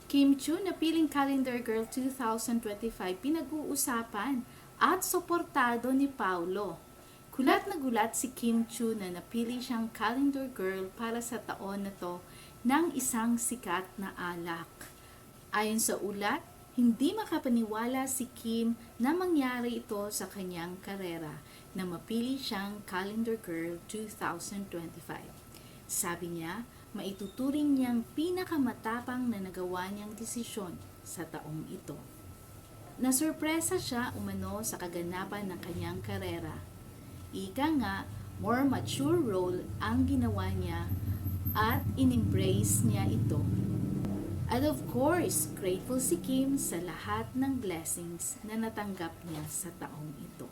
Kim Chu napiling Calendar Girl 2025 pinag-uusapan at suportado ni Paulo. Gulat na gulat si Kim Chu na napili siyang Calendar Girl para sa taon na to ng isang sikat na alak. Ayon sa ulat, hindi makapaniwala si Kim na mangyari ito sa kanyang karera na mapili siyang Calendar Girl 2025. Sabi niya, maituturing niyang pinakamatapang na nagawa niyang desisyon sa taong ito. Nasurpresa siya umano sa kaganapan ng kanyang karera. Ika nga, more mature role ang ginawa niya at in-embrace niya ito. At of course, grateful si Kim sa lahat ng blessings na natanggap niya sa taong ito.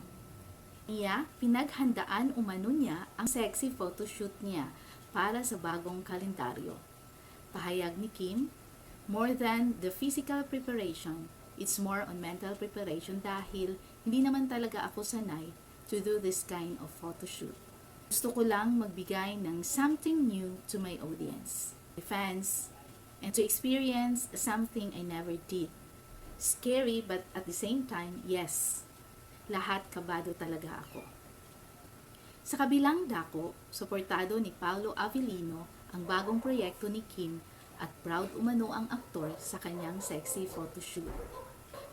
Pinaghandaan umano niya ang sexy photoshoot niya para sa bagong kalendaryo. Pahayag ni Kim, more than the physical preparation, it's more on mental preparation dahil hindi naman talaga ako sanay to do this kind of photoshoot. Gusto ko lang magbigay ng something new to my audience, my fans, and to experience something I never did. Scary but at the same time, yes, lahat kabado talaga ako. Sa kabilang dako, suportado ni Paolo Avellino ang bagong proyekto ni Kim at proud umano ang aktor sa kanyang sexy photoshoot.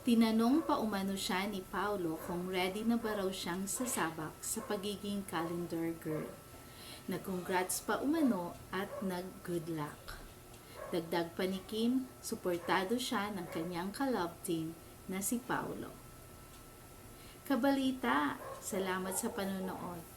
Tinanong pa umano siya ni Paolo kung ready na ba raw siyang sasabak sa pagiging calendar girl. Nag-congrats pa umano at nag-good luck. Dagdag pa ni Kim, suportado siya ng kanyang ka-love team na si Paolo. Kabalita, salamat sa panonood.